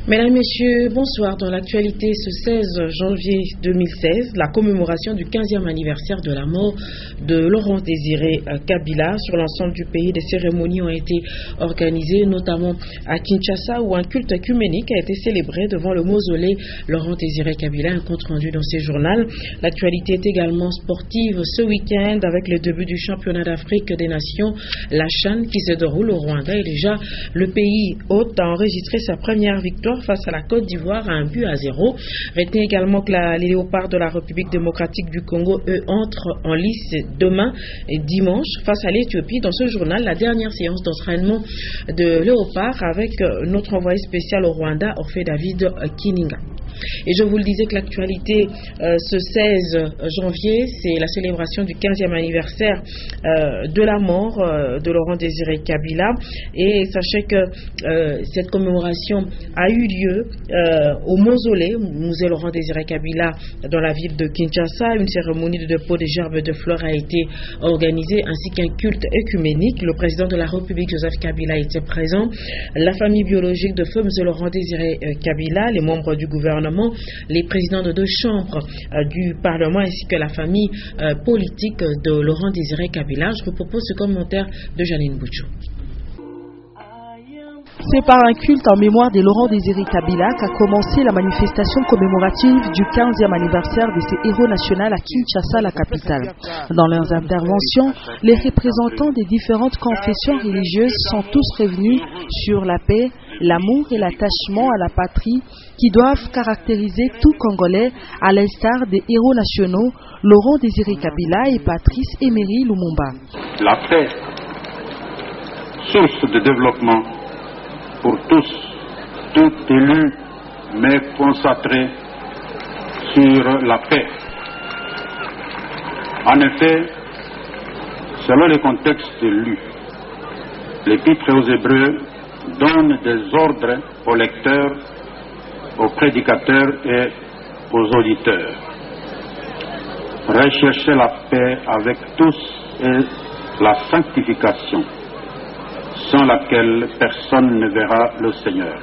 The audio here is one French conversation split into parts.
Mesdames, Messieurs, bonsoir. Dans l'actualité, ce 16 janvier 2016, la commémoration du 15e anniversaire de la mort de Laurent Désiré Kabila. Sur l'ensemble du pays, des cérémonies ont été organisées, notamment à Kinshasa, où un culte œcuménique a été célébré devant le mausolée Laurent Désiré Kabila. Un compte rendu dans ces journaux. L'actualité est également sportive ce week-end avec le début du championnat d'Afrique des Nations, la CHAN, qui se déroule au Rwanda. Et déjà, le pays hôte a enregistré sa première victoire face à la Côte d'Ivoire à 1-0. Retenez également que les léopards de la République démocratique du Congo, eux, entrent en lice demain et dimanche face à l'Éthiopie. Dans ce journal, la dernière séance d'entraînement de léopards avec notre envoyé spécial au Rwanda, Orphée David Kininga. Et je vous le disais que l'actualité ce 16 janvier, c'est la célébration du 15e anniversaire de la mort de Laurent Désiré Kabila. Et sachez que cette commémoration a eu lieu au mausolée musée Laurent Désiré Kabila dans la ville de Kinshasa. Une cérémonie de dépôt des gerbes de fleurs a été organisée ainsi qu'un culte œcuménique. Le président de la République, Joseph Kabila, était présent. La famille biologique de feu M. Laurent Désiré Kabila, les membres du gouvernement, les présidents de 2 chambres du Parlement ainsi que la famille politique de Laurent Désiré Kabila. Je vous propose ce commentaire de Janine Bouchou. C'est par un culte en mémoire de Laurent Désiré Kabila qu'a commencé la manifestation commémorative du 15e anniversaire de ces héros nationaux à Kinshasa, la capitale. Dans leurs interventions, les représentants des différentes confessions religieuses sont tous revenus sur la paix, l'amour et l'attachement à la patrie qui doivent caractériser tout Congolais à l'instar des héros nationaux Laurent Désiré Kabila et Patrice Emery Lumumba. La paix, source de développement pour tous, tout élu, mais concentré sur la paix. En effet, selon les contextes lus, l'Épître aux Hébreux donne des ordres aux lecteurs, aux prédicateurs et aux auditeurs. Recherchez la paix avec tous et la sanctification, sans laquelle personne ne verra le Seigneur.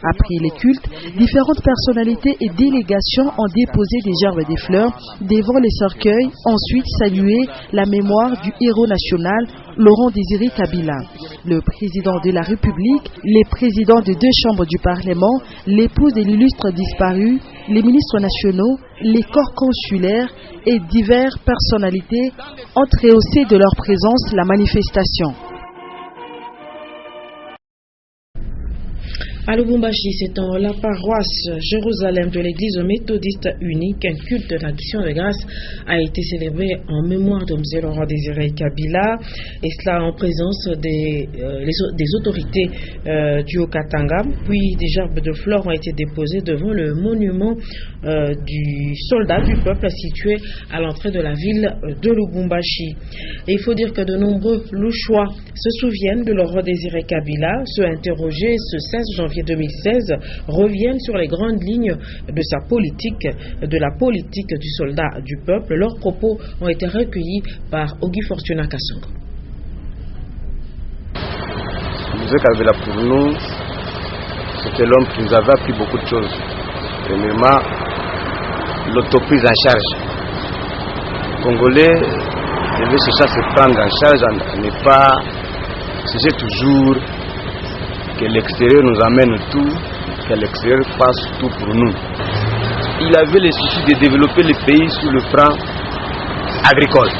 Après les cultes, différentes personnalités et délégations ont déposé des gerbes de fleurs devant les cercueils, ensuite salué la mémoire du héros national Laurent Désiré Kabila. Le président de la République, les présidents de 2 chambres du Parlement, l'épouse de l'illustre disparu, les ministres nationaux, les corps consulaires et diverses personnalités ont rehaussé de leur présence la manifestation. À Lubumbashi, c'est dans la paroisse Jérusalem de l'église méthodiste unique qu'un culte d'action de grâce a été célébré en mémoire de M. Laurent Désiré Kabila, et cela en présence des autorités du Haut-Katanga. Puis des gerbes de fleurs ont été déposées devant le monument du soldat du peuple situé à l'entrée de la ville de Lubumbashi. Et il faut dire que de nombreux Louchois se souviennent de Laurent Désiré Kabila. Ceux interrogés ce 16 janvier 2016 reviennent sur les grandes lignes de sa politique, de la politique du soldat du peuple. Leurs propos ont été recueillis par Ogi Fortuna Kassongo. M. Kabila, pour nous, c'était l'homme qui nous avait appris beaucoup de choses. Premièrement, l'autoprise en charge. Les Congolais devaient chercher à se prendre en charge, à ne pas chercher toujours que l'extérieur nous amène tout, que l'extérieur fasse tout pour nous. Il avait le souci de développer le pays sur le plan agricole.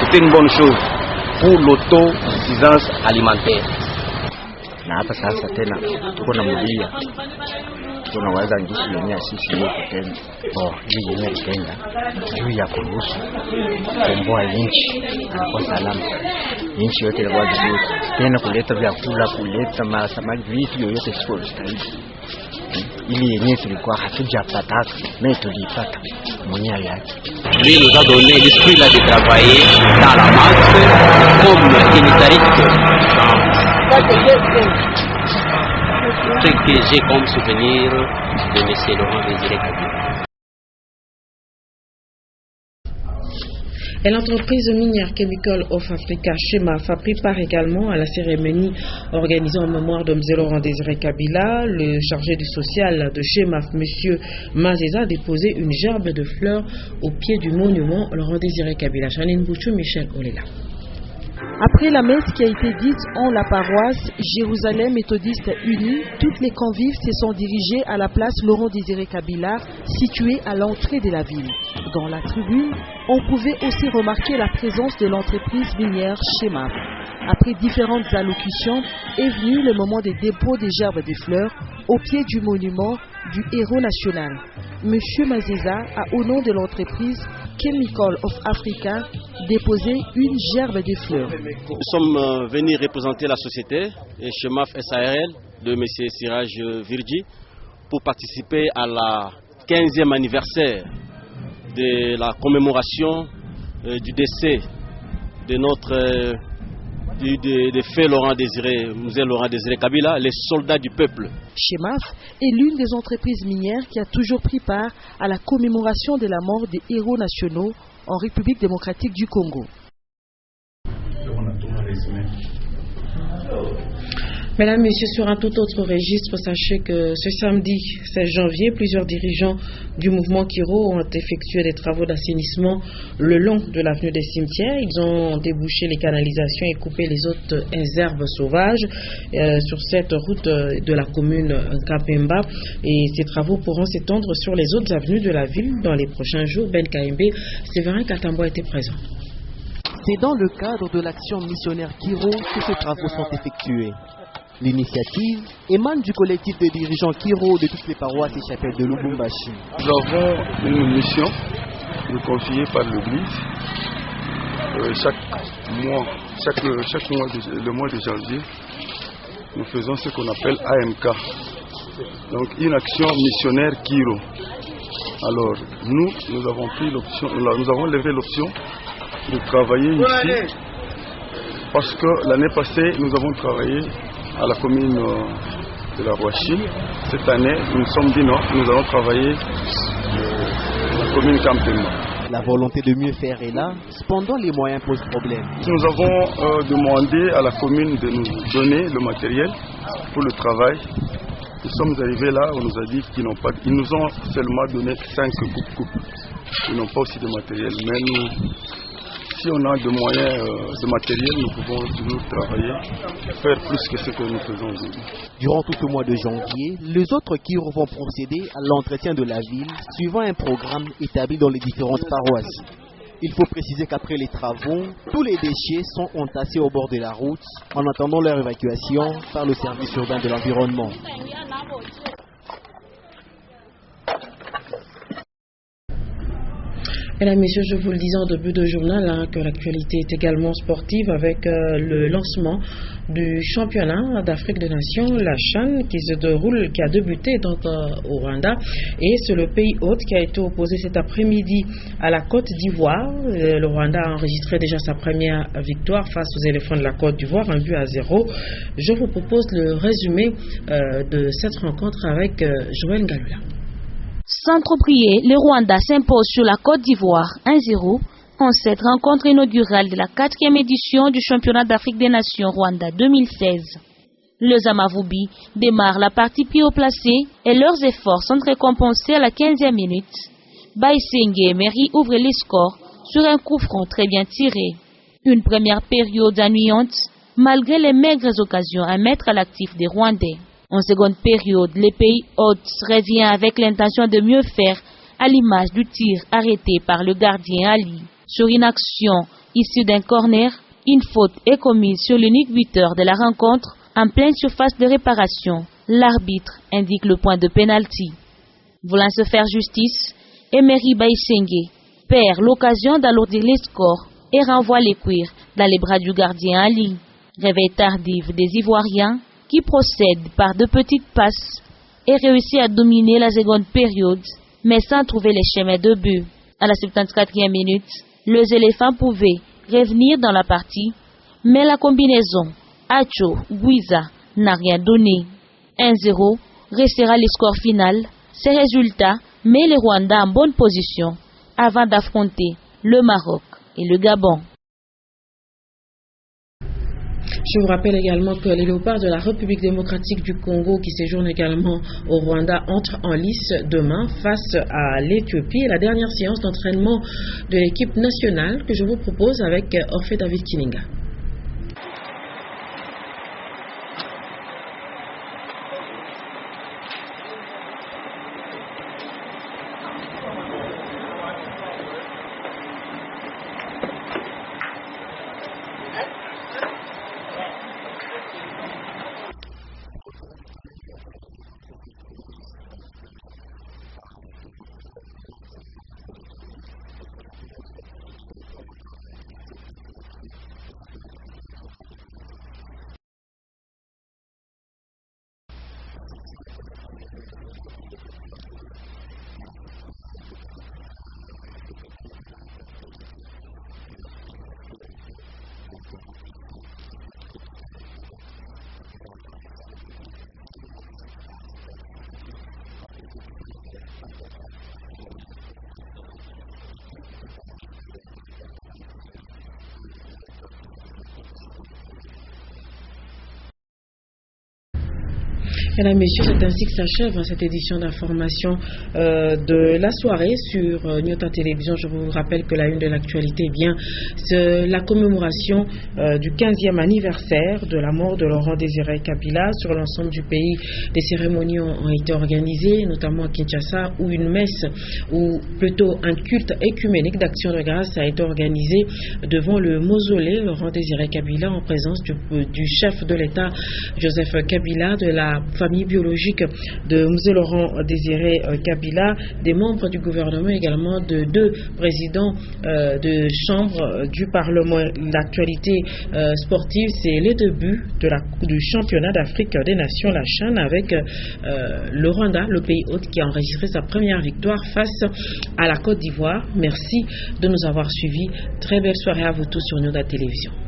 C'était une bonne chose pour l'autosuffisance alimentaire. Na hapa sasa tena tuko na mlia tunaweza ngishi yenyewe sisi yote tena hii yenyewe tena juu ya kuruhusu komboa nchi kwa salama, nchi yote ilikuwa vizuri tena, kuleta vyakula, kuleta masamaki, vitu yote sio stahili. Ili yenyewe tulikuwa hatujapata, mais tulipata mwenyewe yake. Lui nous a donné l'esprit là de travailler dans la masse comme unitariste. Ce que j'ai comme souvenir de M. Laurent Désiré Kabila. Et l'entreprise minière Chemical of Africa, Chemaf, a pris part également à la cérémonie organisée en mémoire de M. Laurent Désiré Kabila. Le chargé du social de Chemaf, M. Mazeza, a déposé une gerbe de fleurs au pied du monument Laurent Désiré Kabila. Janine Bouchou, Michel Olela. Après la messe qui a été dite en la paroisse Jérusalem méthodiste unie, toutes les convives se sont dirigés à la place Laurent Désiré Kabila, située à l'entrée de la ville. Dans la tribune, on pouvait aussi remarquer la présence de l'entreprise minière Chemaf. Après différentes allocutions, est venu le moment des dépôts des gerbes de fleurs au pied du monument du héros national. Monsieur Mazeza a, au nom de l'entreprise Chemical of Africa, déposé une gerbe de fleurs. Nous sommes venus représenter la société Chemaf SARL de M. Siraj Virji pour participer à la 15e anniversaire de la commémoration du décès de notre feu Laurent Désiré, Mzee Laurent Désiré Kabila, les soldats du peuple. Chemaf est l'une des entreprises minières qui a toujours pris part à la commémoration de la mort des héros nationaux en République démocratique du Congo. Mesdames, Messieurs, sur un tout autre registre, sachez que ce samedi 16 janvier, plusieurs dirigeants du mouvement Kiro ont effectué des travaux d'assainissement le long de l'avenue des cimetières. Ils ont débouché les canalisations et coupé les autres herbes sauvages sur cette route de la commune Kapemba. Et ces travaux pourront s'étendre sur les autres avenues de la ville dans les prochains jours. Ben Kaembe, Séverin Katambo était présent. C'est dans le cadre de l'action missionnaire Kiro que ces travaux sont effectués. L'initiative émane du collectif de dirigeants Kiro de toutes les paroisses et chapelles de Lubumbashi. Nous avons une mission confiée par l'Église. Chaque mois, le mois de janvier, nous faisons ce qu'on appelle AMK. Donc une action missionnaire Kiro. Alors nous avons pris l'option, nous avons levé l'option de travailler ici parce que l'année passée, nous avons travaillé à la commune de la Roachine. Cette année, nous nous sommes dit non, nous allons travailler à la commune Kampemba. La volonté de mieux faire est là, cependant les moyens posent problème. Nous avons demandé à la commune de nous donner le matériel pour le travail. Nous sommes arrivés là, on nous a dit qu'ils n'ont pas, ils nous ont seulement donné 5 coupes. Ils n'ont pas aussi de matériel, mais nous, si on a de moyens de matériel, nous pouvons toujours travailler, faire plus que ce que nous faisons aujourd'hui. Durant tout le mois de janvier, les autres Kiro vont procéder à l'entretien de la ville, suivant un programme établi dans les différentes paroisses. Il faut préciser qu'après les travaux, tous les déchets sont entassés au bord de la route, en attendant leur évacuation par le service urbain de l'environnement. Mesdames, Messieurs, je vous le disais en début de journal que l'actualité est également sportive avec le lancement du championnat d'Afrique des Nations, la CHAN, qui a débuté donc au Rwanda. Et c'est le pays hôte qui a été opposé cet après-midi à la Côte d'Ivoire. Le Rwanda a enregistré déjà sa première victoire face aux éléphants de la Côte d'Ivoire, 1-0. Je vous propose le résumé de cette rencontre avec Joël Galula. Sans trop prier, le Rwanda s'impose sur la Côte d'Ivoire 1-0 en cette rencontre inaugurale de la 4e édition du championnat d'Afrique des Nations Rwanda 2016. Les Amavubi démarrent la partie plus haut placée et leurs efforts sont récompensés à la 15e minute. Baïsenge et Emery ouvrent les scores sur un coup franc très bien tiré. Une première période ennuyante malgré les maigres occasions à mettre à l'actif des Rwandais. En seconde période, le pays hôte revient avec l'intention de mieux faire à l'image du tir arrêté par le gardien Ali. Sur une action issue d'un corner, une faute est commise sur l'unique buteur de la rencontre en pleine surface de réparation. L'arbitre indique le point de pénalty. Voulant se faire justice, Emery Baïsenge perd l'occasion d'alourdir les scores et renvoie les cuirs dans les bras du gardien Ali. Réveil tardif des Ivoiriens qui procède par de petites passes et réussit à dominer la seconde période, mais sans trouver les chemins de but. À la 74e minute, les éléphants pouvaient revenir dans la partie, mais la combinaison Acho-Guiza n'a rien donné. 1-0 restera le score final. Ces résultats met les Rwandais en bonne position avant d'affronter le Maroc et le Gabon. Je vous rappelle également que les léopards de la République démocratique du Congo qui séjournent également au Rwanda entrent en lice demain face à l'Éthiopie. La dernière séance d'entraînement de l'équipe nationale que je vous propose avec Orphée David Kininga. Mesdames, Messieurs, c'est ainsi que s'achève cette édition d'information de la soirée sur Nyota Télévision. Je vous rappelle que la une de l'actualité, c'est la commémoration du 15e anniversaire de la mort de Laurent Désiré Kabila. Sur l'ensemble du pays, des cérémonies ont été organisées, notamment à Kinshasa, où une messe, ou plutôt un culte écuménique d'action de grâce a été organisé devant le mausolée Laurent Désiré Kabila en présence du chef de l'État, Joseph Kabila, de la famille biologique de M. Laurent Désiré Kabila, des membres du gouvernement, également de 2 présidents de chambre du Parlement. L'actualité sportive, c'est les débuts du championnat d'Afrique des Nations, la CHAN, avec le Rwanda, le pays hôte, qui a enregistré sa première victoire face à la Côte d'Ivoire. Merci de nous avoir suivis. Très belle soirée à vous tous sur Nyota Télévision.